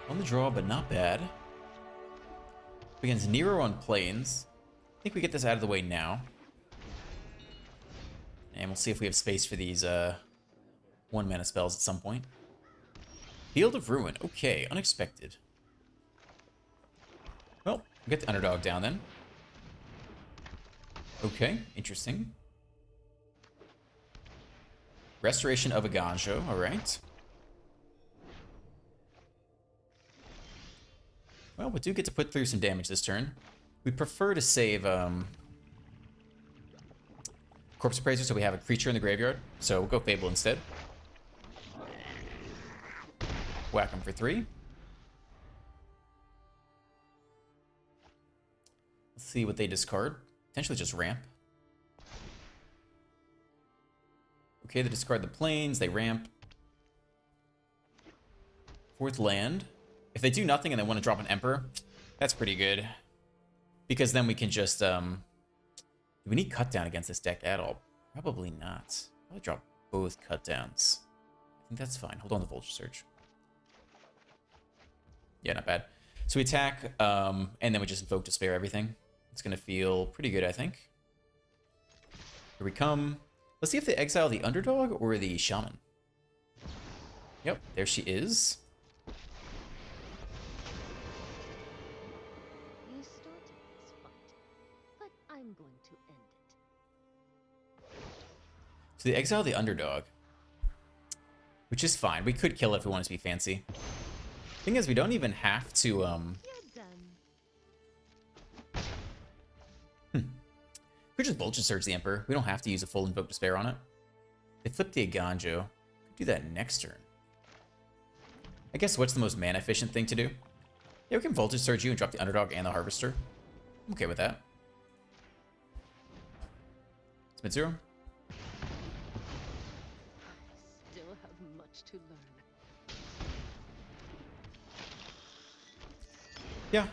On the draw, but not bad. Begins Nero on planes. I think we get this out of the way now. And we'll see if we have space for these 1-mana spells at some point. Field of Ruin. Okay, unexpected. Well, we'll get the underdog down then. Okay, interesting. Restoration of a Ganjo, alright. Well, we do get to put through some damage this turn. We prefer to save Corpse Appraiser so we have a creature in the graveyard. So we'll go Fable instead. Whack him for 3. Let's see what they discard. Potentially just ramp. Okay, they discard the planes, they ramp. 4th land. If they do nothing and they want to drop an Emperor, that's pretty good. Because then we can just, do we need cut down against this deck at all? Probably not. I'll drop both cut downs. I think that's fine. Hold on to Vulture Surge. Yeah, not bad. So we attack, and then we just invoke to spare everything. It's going to feel pretty good, I think. Here we come. Let's see if they exile the underdog or the shaman. Yep, there she is. You started this fight, but I'm going to end it. So they exile the underdog, which is fine. We could kill it if we wanted to be fancy. Thing is, we don't even have to, You're done. We just Vulture Surge the Emperor. We don't have to use a full Invoke Despair on it. They flip the Aganjo. Could do that next turn. I guess what's the most mana efficient thing to do? Yeah, we can Vulture Surge you and drop the Underdog and the Harvester. I'm okay with that. It's mid-0. Still have much to learn. Yeah.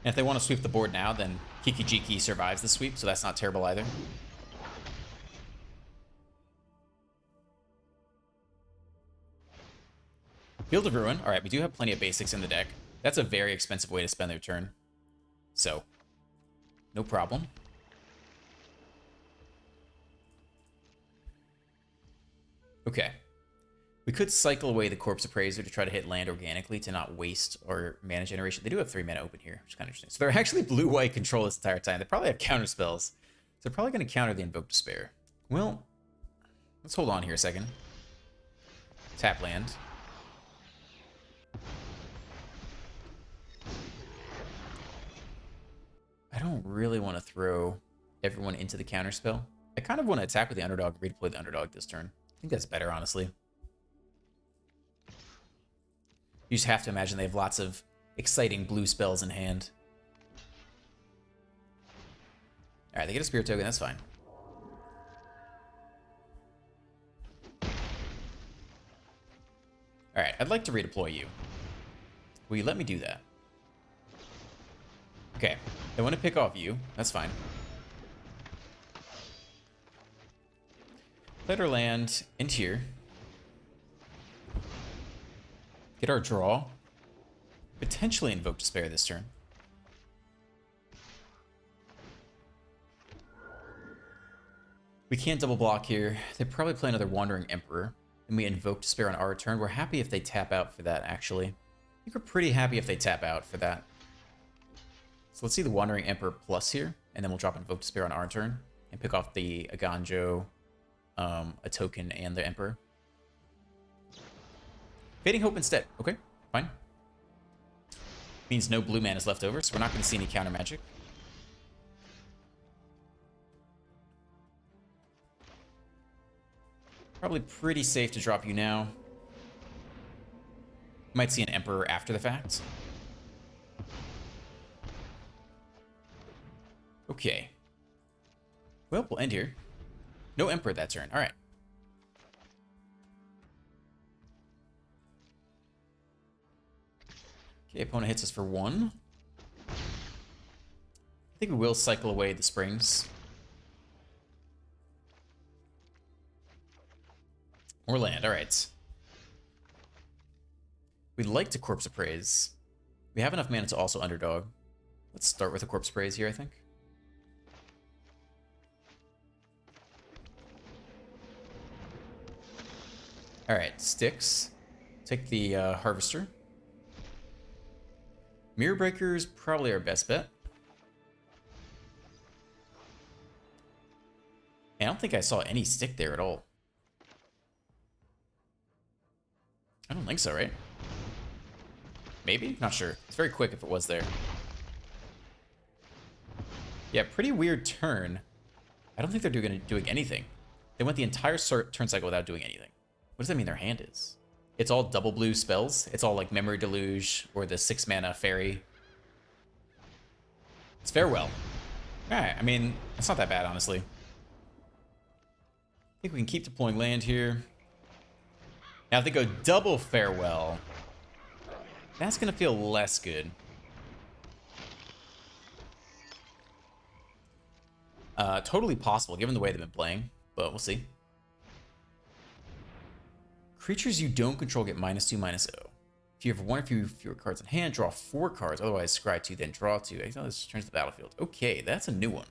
And if they want to sweep the board now, then Kiki-Jiki survives the sweep, so that's not terrible either. Field of Ruin. Alright, we do have plenty of basics in the deck. That's a very expensive way to spend their turn. So, no problem. Okay. We could cycle away the Corpse Appraiser to try to hit land organically to not waste our mana generation. They do have 3 mana open here, which is kind of interesting. So they're actually blue-white control this entire time. They probably have counter spells. So they're probably going to counter the Invoke Despair. Well, let's hold on here a second. Tap land. I don't really want to throw everyone into the counter spell. I kind of want to attack with the underdog and redeploy the underdog this turn. I think that's better, honestly. You just have to imagine they have lots of exciting blue spells in hand. Alright, they get a Spirit Token, that's fine. Alright, I'd like to redeploy you. Will you let me do that? Okay, they want to pick off you. That's fine. Let her land into here. Get our draw. Potentially Invoke Despair this turn. We can't double block here. They probably play another Wandering Emperor. And we Invoke Despair on our turn. We're happy if they tap out for that, actually. I think we're pretty happy if they tap out for that. So let's see the Wandering Emperor plus here. And then we'll drop Invoke Despair on our turn. And pick off the Aganjo, a token, and the Emperor. Fading Hope instead. Okay, fine. Means no blue mana is left over, so we're not going to see any counter magic. Probably pretty safe to drop you now. Might see an Emperor after the fact. Okay. Well, we'll end here. No Emperor that turn. All right. Okay, opponent hits us for 1. I think we will cycle away the springs. Or land, alright. We'd like to Corpse Appraise. We have enough mana to also Underdog. Let's start with a Corpse Appraise here, I think. Alright, sticks. Take the Harvester. Mirror Breaker is probably our best bet. I don't think I saw any stick there at all. I don't think so, right? Maybe? Not sure. It's very quick if it was there. Yeah, pretty weird turn. I don't think they're doing anything. They went the entire turn cycle without doing anything. What does that mean their hand is? It's all double blue spells. It's all like Memory Deluge or the 6 mana fairy. It's Farewell. Alright, I mean, it's not that bad, honestly. I think we can keep deploying land here. Now if they go double Farewell, that's going to feel less good. Totally possible, given the way they've been playing, but we'll see. Creatures you don't control get -2/-0. If you have one or fewer cards in hand, draw 4 cards. Otherwise, scry 2, then draw 2. Exile this turns the battlefield. Okay, that's a new one.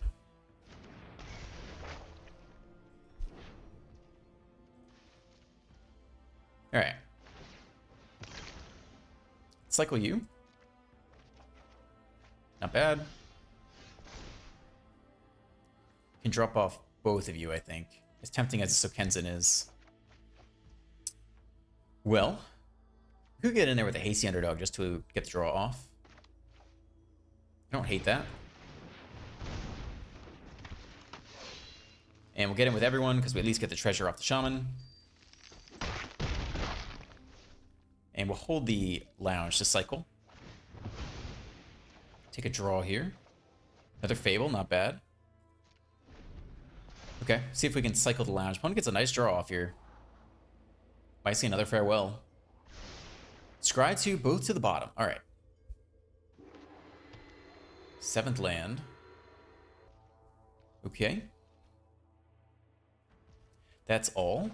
Alright. Cycle you. Not bad. Can drop off both of you, I think. As tempting as Sokenzen is. Well, we could get in there with a hasty Underdog just to get the draw off. I don't hate that. And we'll get in with everyone because we at least get the treasure off the Shaman. And we'll hold the Lounge to cycle. Take a draw here. Another Fable, not bad. Okay, see if we can cycle the Lounge. Opponent gets a nice draw off here. Might see another Farewell. Scry 2, both to the bottom. All right. 7th land. Okay. That's all.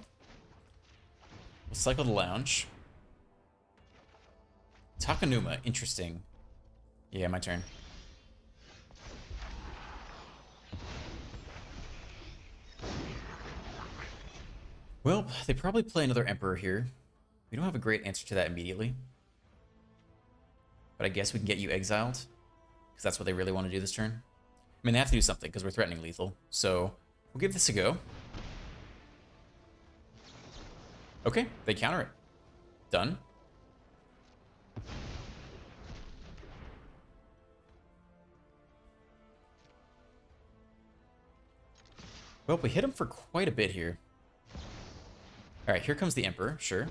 We'll cycle the Lounge. Takanuma, interesting. Yeah, my turn. Well, they probably play another Emperor here. We don't have a great answer to that immediately. But I guess we can get you exiled. Because that's what they really want to do this turn. I mean, they have to do something because we're threatening lethal. So, we'll give this a go. Okay, they counter it. Done. Well, we hit him for quite a bit here. Alright, here comes the Emperor, sure.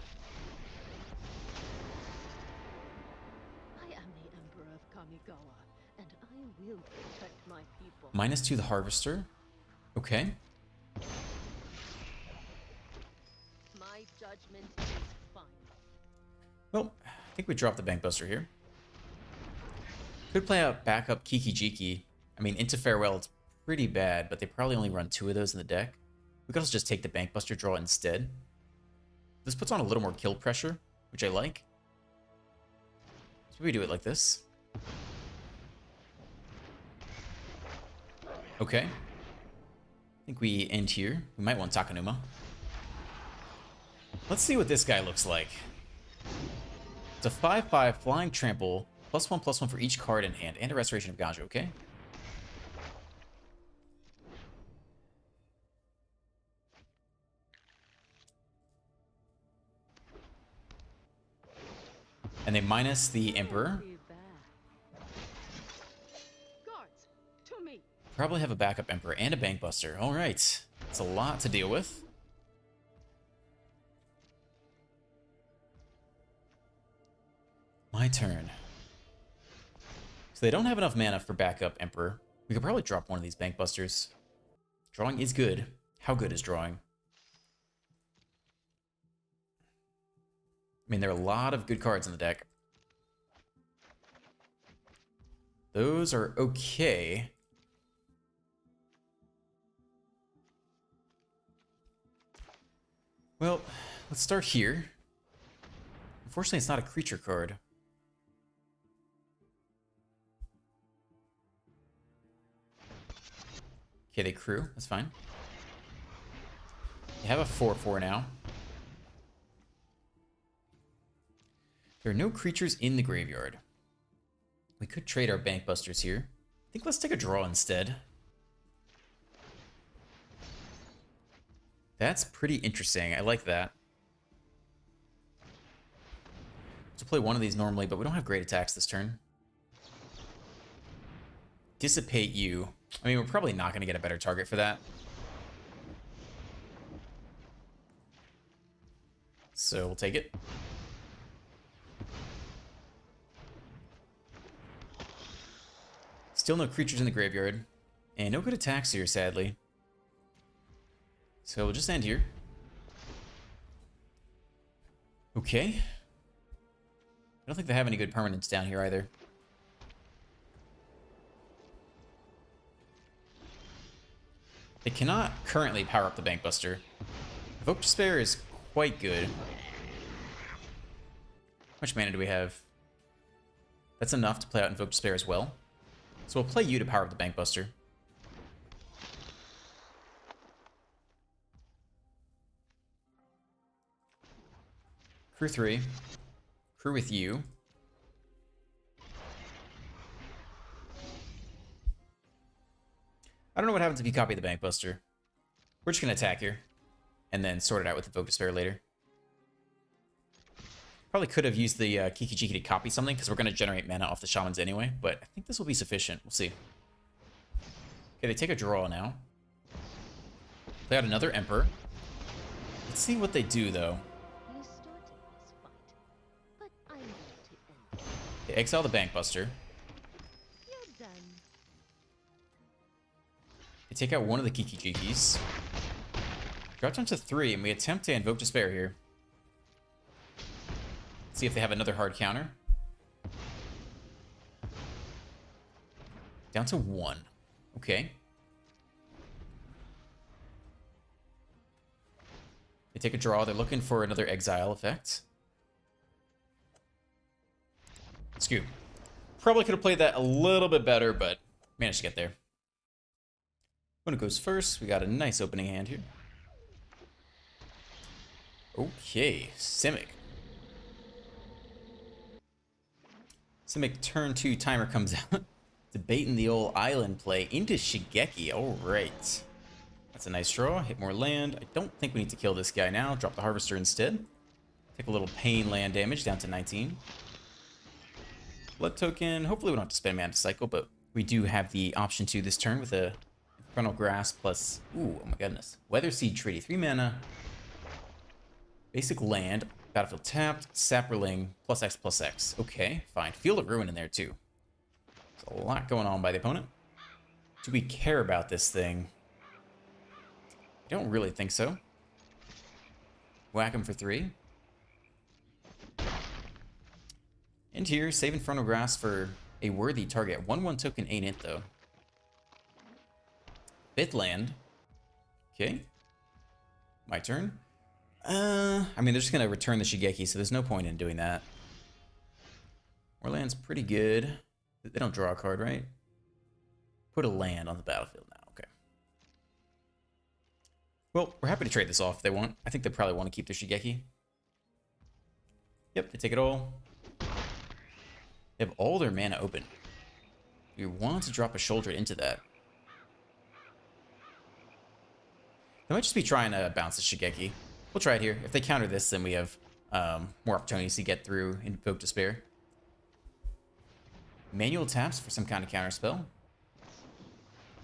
I am the Emperor of Kamigawa, and I will protect my people. -2 the Harvester. Okay. My judgment is final. Well, I think we dropped the Bankbuster here. Could play out backup Kiki Jiki. I mean, into Farewell, it's pretty bad, but they probably only run 2 of those in the deck. We could also just take the Bankbuster draw instead. This puts on a little more kill pressure, which I like. So we do it like this. Okay. I think we end here. We might want Takanuma. Let's see what this guy looks like. It's a 5/5 flying trample, +1/+1 for each card in hand, and a Restoration of Ganju, okay? And they minus the Emperor. Guards, to me. Probably have a backup Emperor and a Bankbuster. All right. It's a lot to deal with. My turn. So they don't have enough mana for backup Emperor. We could probably drop one of these Bankbusters. Drawing is good. How good is drawing? I mean, there are a lot of good cards in the deck. Those are okay. Well, let's start here. Unfortunately, it's not a creature card. Okay, they crew. That's fine. You have a 4/4 now. There are no creatures in the graveyard. We could trade our bank busters here. I think let's take a draw instead. That's pretty interesting. I like that. To play one of these normally, but we don't have great attacks this turn. Dissipate you. I mean, we're probably not going to get a better target for that. So we'll take it. Still no creatures in the graveyard. And no good attacks here, sadly. So we'll just end here. Okay. I don't think they have any good permanents down here either. They cannot currently power up the Bank Buster. Evoke Despair is quite good. How much mana do we have? That's enough to play out Invoke Despair as well. So we'll play you to power up the Bank Buster. Crew 3. Crew with you. I don't know what happens if you copy the Bank Buster. We're just going to attack here. And then sort it out with Invoke Despair later. Probably could have used the Kiki Jiki to copy something, because we're going to generate mana off the Shamans anyway, but I think this will be sufficient. We'll see. Okay, they take a draw now. They got another Emperor. Let's see what they do, though. You started this fight, but I'm going to end it. They exile the Bank Buster. You're done. They take out one of the Kiki Jikis. Drop down to 3, and we attempt to Invoke Despair here. See if they have another hard counter. Down to 1. Okay. They take a draw. They're looking for another exile effect. Scoop. Probably could have played that a little bit better, but managed to get there. When it goes first, we got a nice opening hand here. Okay, Simic. Simic turn 2 timer comes out. Debating the old island play into Shigeki. Alright. That's a nice draw. Hit more land. I don't think we need to kill this guy now. Drop the Harvester instead. Take a little pain land damage down to 19. Blood token. Hopefully we don't have to spend mana to cycle, but we do have the option to this turn with a Infernal Grasp plus... Ooh, oh my goodness. Weather Seed Treaty. 3 mana. Basic land. Battlefield tapped. Sapperling. +X/+X. Okay, fine. Field of Ruin in there too. There's a lot going on by the opponent. Do we care about this thing? I don't really think so. Whack him for 3. And here, save Infernal Grasp for a worthy target. 1/1 token ain't it, though. 5th land. Okay. My turn. I mean, they're just going to return the Shigeki, so there's no point in doing that. More land's pretty good. They don't draw a card, right? Put a land on the battlefield now. Okay. Well, we're happy to trade this off if they want. I think they probably want to keep their Shigeki. Yep, they take it all. They have all their mana open. We want to drop a shoulder into that. They might just be trying to bounce the Shigeki. We'll try it here. If they counter this, then we have more opportunities to get through Invoke Despair. Manual taps for some kind of counter spell.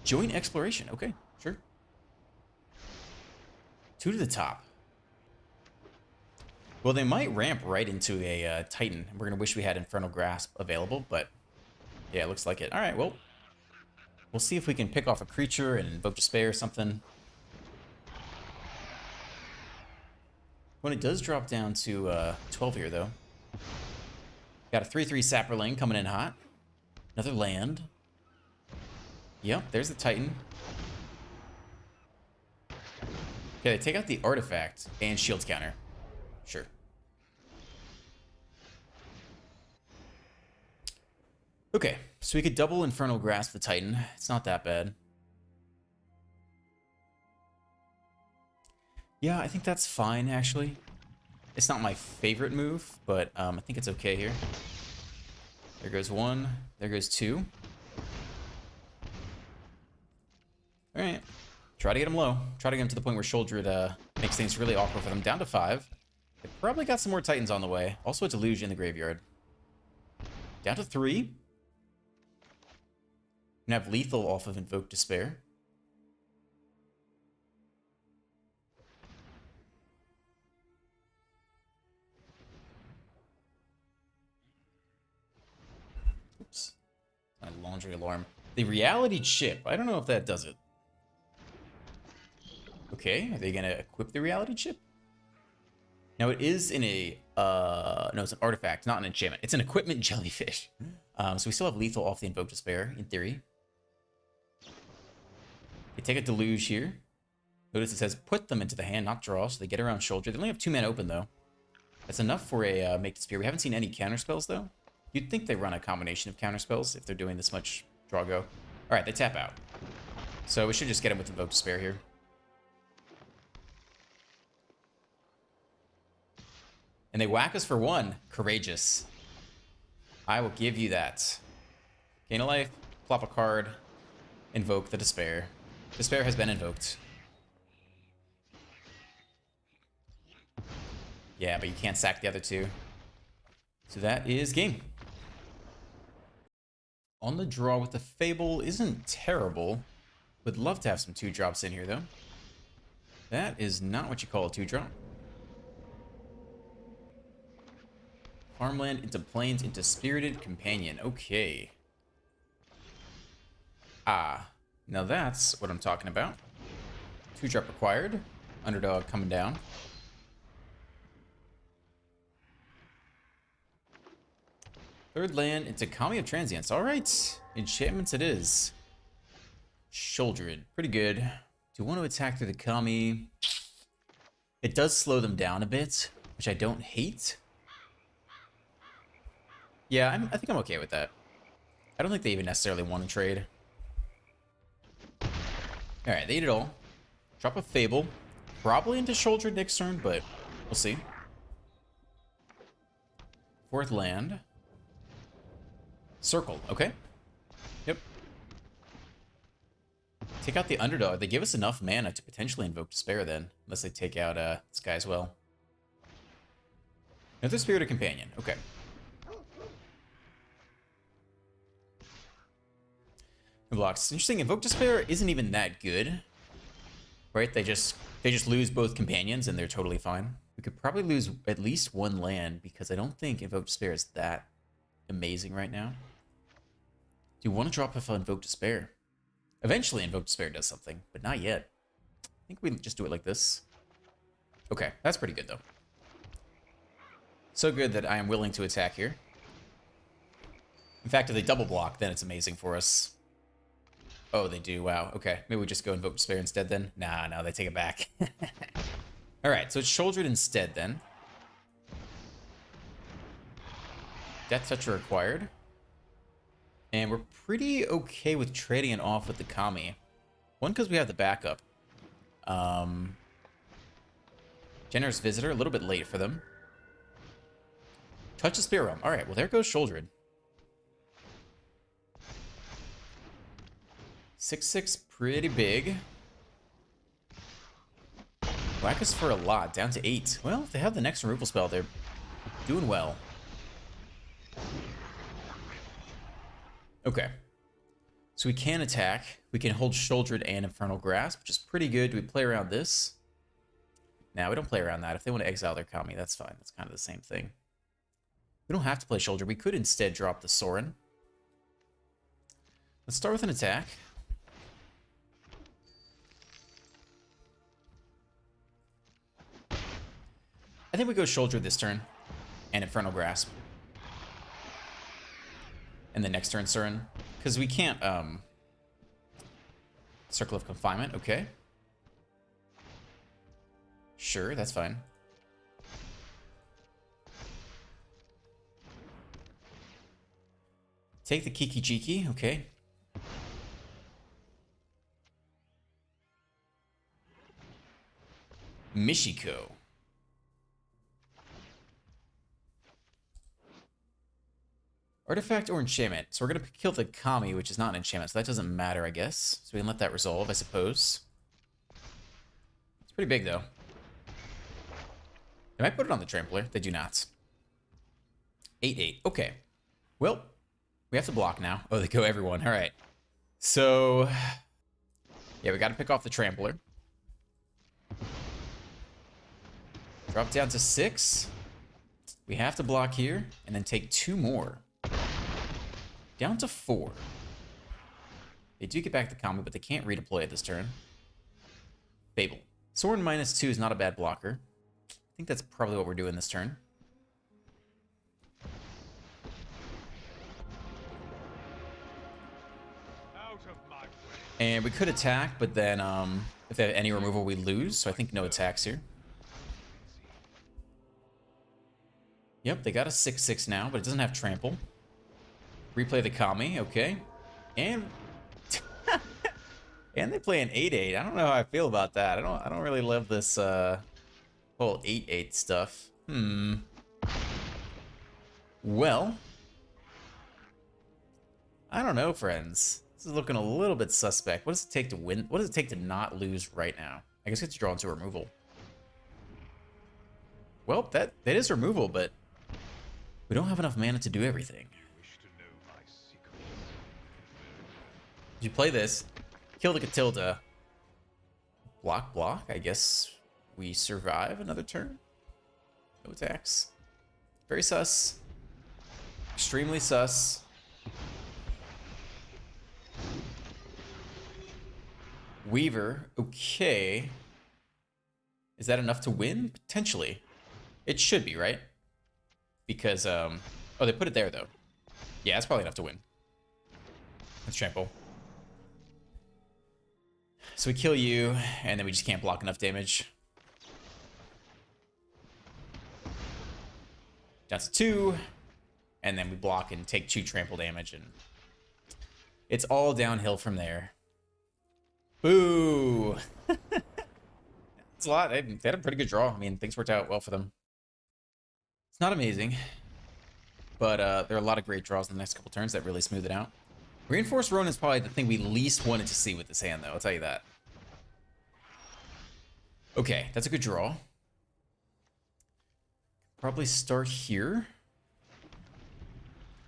Joint Exploration. Okay, sure. 2 to the top. Well, they might ramp right into a Titan. We're going to wish we had Infernal Grasp available, but yeah, it looks like it. All right, well, we'll see if we can pick off a creature and Invoke Despair or something. When it does drop down to 12 here, though. Got a 3/3 Sapperling coming in hot. Another land. Yep, there's the Titan. Okay, they take out the artifact and shields counter. Sure. Okay, so we could double Infernal Grasp the Titan. It's not that bad. Yeah, I think that's fine, actually. It's not my favorite move, but I think it's okay here. There goes one. There goes two. All right. Try to get him low. Try to get him to the point where Shouldered makes things really awkward for them. Down to 5. They probably got some more Titans on the way. Also a Deluge in the graveyard. Down to 3. And have Lethal off of Invoke Despair. Oops. My laundry alarm. The Reality Chip. I don't know if that does it. Okay, are they going to equip the Reality Chip? Now it is in a, no, it's an artifact, not an enchantment. It's an equipment jellyfish. So we still have Lethal off the Invoke Despair, in theory. They take a Deluge here. Notice it says put them into the hand, not draw, so they get around Shoulder. They only have 2 mana open, though. That's enough for a Make the Spear. We haven't seen any counterspells, though. You'd think they run a combination of counterspells if they're doing this much draw go. Alright, they tap out. So we should just get him with Invoke Despair here. And they whack us for 1. Courageous. I will give you that. Gain a life, plop a card, invoke the Despair. Despair has been invoked. Yeah, but you can't sack the other 2. So that is game. On the draw with the Fable isn't terrible. Would love to have some 2-drops in here, though. That is not what you call a 2-drop. Farmland into Plains into Spirited Companion. Okay. Ah, now that's what I'm talking about. 2-drop required. Underdog coming down. Third land into Kami of Transience. All right. Enchantments it is. Shouldered. Pretty good. Do you want to attack through the Kami? It does slow them down a bit, which I don't hate. Yeah, I think I'm okay with that. I don't think they even necessarily want to trade. Alright, they eat it all. Drop a Fable. Probably into Shoulder next turn, but we'll see. 4th land. Circle, okay. Yep. Take out the Underdog. They give us enough mana to potentially invoke Despair then. Unless they take out this guy as well. Another Spirited Companion, okay. Blocks. Interesting, Invoke Despair isn't even that good. Right? They just lose both companions and they're totally fine. We could probably lose at least 1 land because I don't think Invoke Despair is that amazing right now. Do you want to drop off Invoke Despair? Eventually Invoke Despair does something, but not yet. I think we just do it like this. Okay, that's pretty good though. So good that I am willing to attack here. In fact, if they double block, then it's amazing for us. Oh, they do. Wow. Okay. Maybe we just go Invoke Despair instead then? Nah, no, they take it back. Alright, so it's Shouldered instead then. Death Toucher required. And we're pretty okay with trading it off with the Kami. One, because we have the backup. Generous Visitor, a little bit late for them. Touch the Spirit Realm. Alright, well there goes Shouldered. 6/6, pretty big. Whack us for a lot, down to 8. Well, if they have the next removal spell, they're doing well. Okay. So we can attack. We can hold Shouldered and Infernal Grasp, which is pretty good. Do we play around this? Nah, we don't play around that. If they want to exile their Kami, that's fine. That's kind of the same thing. We don't have to play Shoulder. We could instead drop the Sorin. Let's start with an attack. I think we go Shoulder this turn, and Infernal Grasp. And then next turn, Sorin. Because we can't, Circle of Confinement, okay. Sure, that's fine. Take the Kiki Jiki, okay. Michiko. Artifact or enchantment. So we're going to kill the Kami, which is not an enchantment, so that doesn't matter, I guess. So we can let that resolve, I suppose. It's pretty big, though. They might put it on the Trampler. They do not. 8-8. Okay. Well, we have to block now. Oh, they go everyone. All right. So, yeah, we got to pick off the Trampler. Drop down to 6. We have to block here, and then take 2 more. Down to 4. They do get back the Kami, but they can't redeploy it this turn. Fable. Sword -2 is not a bad blocker. I think that's probably what we're doing this turn. And we could attack, but then if they have any removal, we lose. So I think no attacks here. Yep, they got a 6/6 now, but it doesn't have trample. Replay the Kami, okay. And and they play an 8/8. I don't know how I feel about that. I don't really love this whole 8/8 stuff. Well, I don't know, friends. This is looking a little bit suspect. What does it take to win? What does it take to not lose right now? I guess we have to draw into removal. Well, that is removal, but we don't have enough mana to do everything. You play this, kill the Catilda, block, I guess we survive another turn. No attacks. Very sus. Extremely sus. Weaver, okay. Is that enough to win? Potentially. It should be, right? Because, oh, they put it there, though. Yeah, that's probably enough to win. Let's trample. So we kill you, and then we just can't block enough damage. Down to 2, and then we block and take 2 trample damage, and it's all downhill from there. Boo! It's a lot. They had a pretty good draw. I mean, things worked out well for them. It's not amazing, but there are a lot of great draws in the next couple turns that really smooth it out. Reinforced Ronin is probably the thing we least wanted to see with this hand, though. I'll tell you that. Okay, that's a good draw. Probably start here.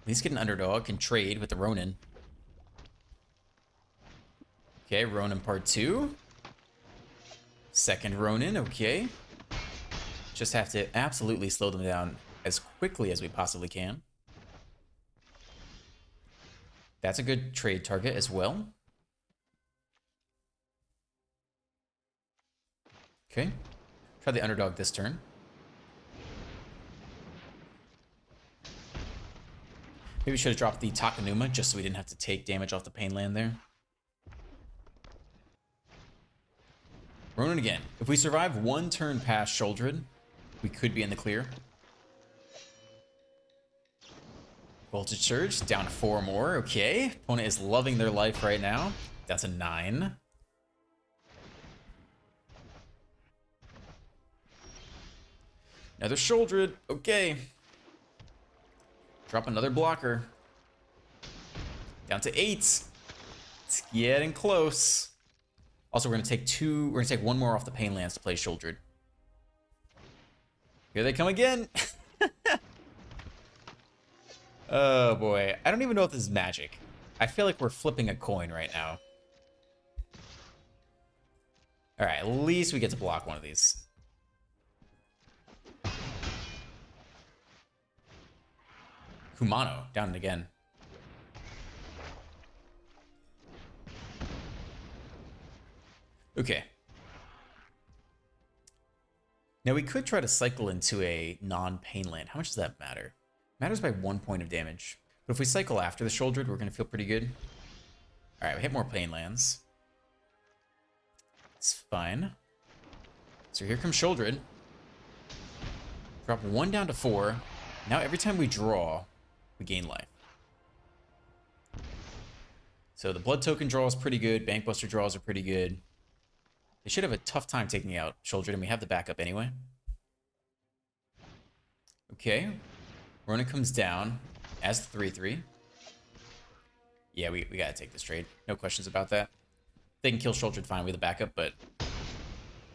At least get an underdog, can trade with the Ronin. Okay, Ronin part 2. Second Ronin, okay. Just have to absolutely slow them down as quickly as we possibly can. That's a good trade target as well. Okay. Try the underdog this turn. Maybe we should have dropped the Takanuma just so we didn't have to take damage off the pain land there. Ronin again. If we survive 1 turn past Sholdred, we could be in the clear. Voltage Surge, down to 4 more. Okay. Opponent is loving their life right now. That's a 9. Another Sholdred. Okay. Drop another blocker. Down to 8. It's getting close. Also, we're gonna take 1 more off the pain lands to play Sholdred. Here they come again. Oh boy. I don't even know if this is magic. I feel like we're flipping a coin right now. Alright, at least we get to block one of these. Kumano, down again. Okay. Now we could try to cycle into a non-pain land. How much does that matter? Matters by 1 point of damage. But if we cycle after the Sholdred, we're going to feel pretty good. Alright, we hit more pain lands. It's fine. So here comes Sholdred. Drop 1 down to 4. Now every time we draw, we gain life. So the Blood Token draw is pretty good. Bankbuster draws are pretty good. They should have a tough time taking out Children, and we have the backup anyway. Okay. Ronan comes down as the 3-3. Yeah, we gotta take this trade. No questions about that. They can kill Children fine with the backup, but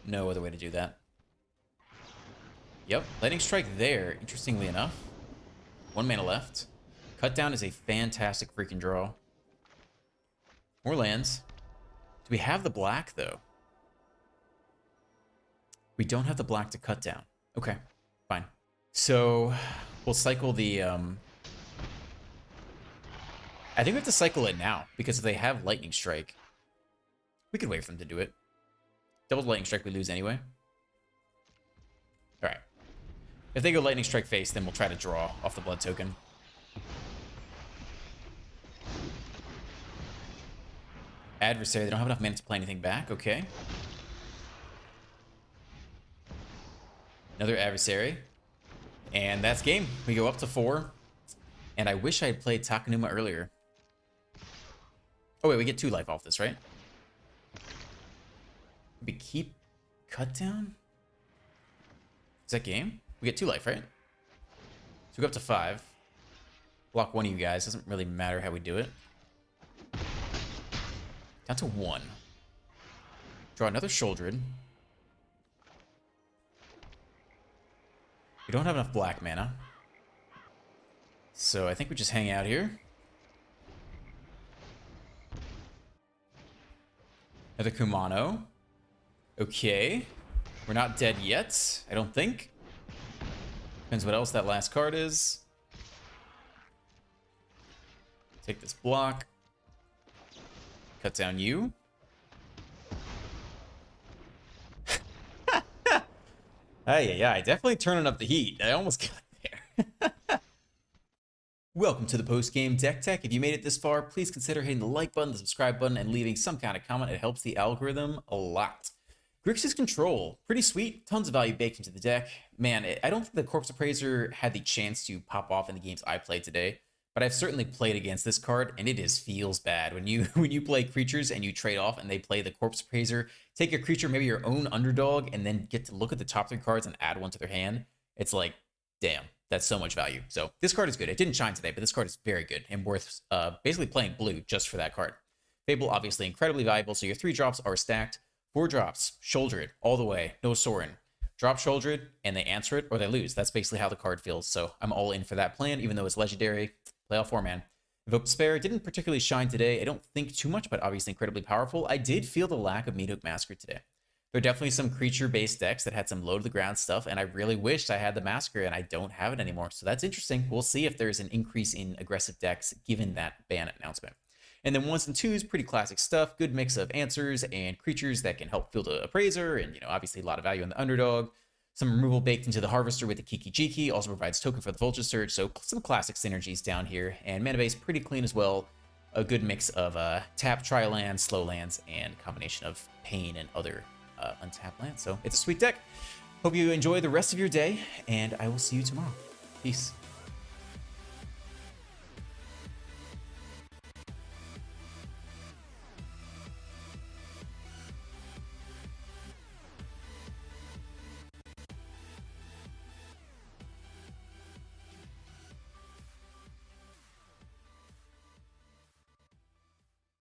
no other way to do that. Yep, Lightning Strike there, interestingly enough. 1 mana left. Cut Down is a fantastic freaking draw. More lands. Do we have the black, though? We don't have the black to cut down. Okay, fine. So, we'll cycle the... I think we have to cycle it now, because if they have Lightning Strike, we could wait for them to do it. Double Lightning Strike, we lose anyway. Alright. If they go Lightning Strike face, then we'll try to draw off the Blood Token. Adversary, they don't have enough mana to play anything back. Okay. Another Adversary. And that's game. We go up to 4. And I wish I had played Takenuma earlier. Oh, wait, we get 2 life off this, right? We keep Cut Down? Is that game? We get 2 life, right? So we go up to 5. Block 1 of you guys. Doesn't really matter how we do it. Down to 1. Draw another Shouldred. We don't have enough black mana. So I think we just hang out here. Another Kumano. Okay. We're not dead yet, I don't think. Depends what else that last card is. Take this block. Cut down you. Yeah, definitely turning up the heat. I almost got there. Welcome to the post-game deck tech. If you made it this far, please consider hitting the like button, the subscribe button, and leaving some kind of comment. It helps the algorithm a lot. Grixis Control, pretty sweet. Tons of value baked into the deck. Man, I don't think the Corpse Appraiser had the chance to pop off in the games I played today, but I've certainly played against this card, and it feels bad. When you play creatures and you trade off and they play the Corpse Appraiser, take a creature, maybe your own underdog, and then get to look at the top 3 cards and add one to their hand, it's like, damn, that's so much value. So this card is good. It didn't shine today, but this card is very good and worth basically playing blue just for that card. Fable, obviously incredibly valuable, so your 3 drops are stacked. 4 drops, Shouldred, all the way, no Sorin. Drop Shouldred, and they answer it, or they lose. That's basically how the card feels, so I'm all in for that plan, even though it's legendary. Play all 4, man. Evoke Despair didn't particularly shine today. I don't think too much, but obviously incredibly powerful. I did feel the lack of Meathook Massacre today. There are definitely some creature-based decks that had some low-to-the-ground stuff, and I really wished I had the Massacre, and I don't have it anymore. So that's interesting. We'll see if there's an increase in aggressive decks given that ban announcement. And then 1s and 2s, pretty classic stuff. Good mix of answers and creatures that can help field a Appraiser, and obviously a lot of value in the underdog. Some removal baked into the Harvester with the Kiki Jiki, also provides token for the Vulture Surge, so some classic synergies down here. And mana base pretty clean as well. A good mix of tap, try lands, slow lands, and combination of pain and other untapped lands. So it's a sweet deck. Hope you enjoy the rest of your day, and I will see you tomorrow. Peace.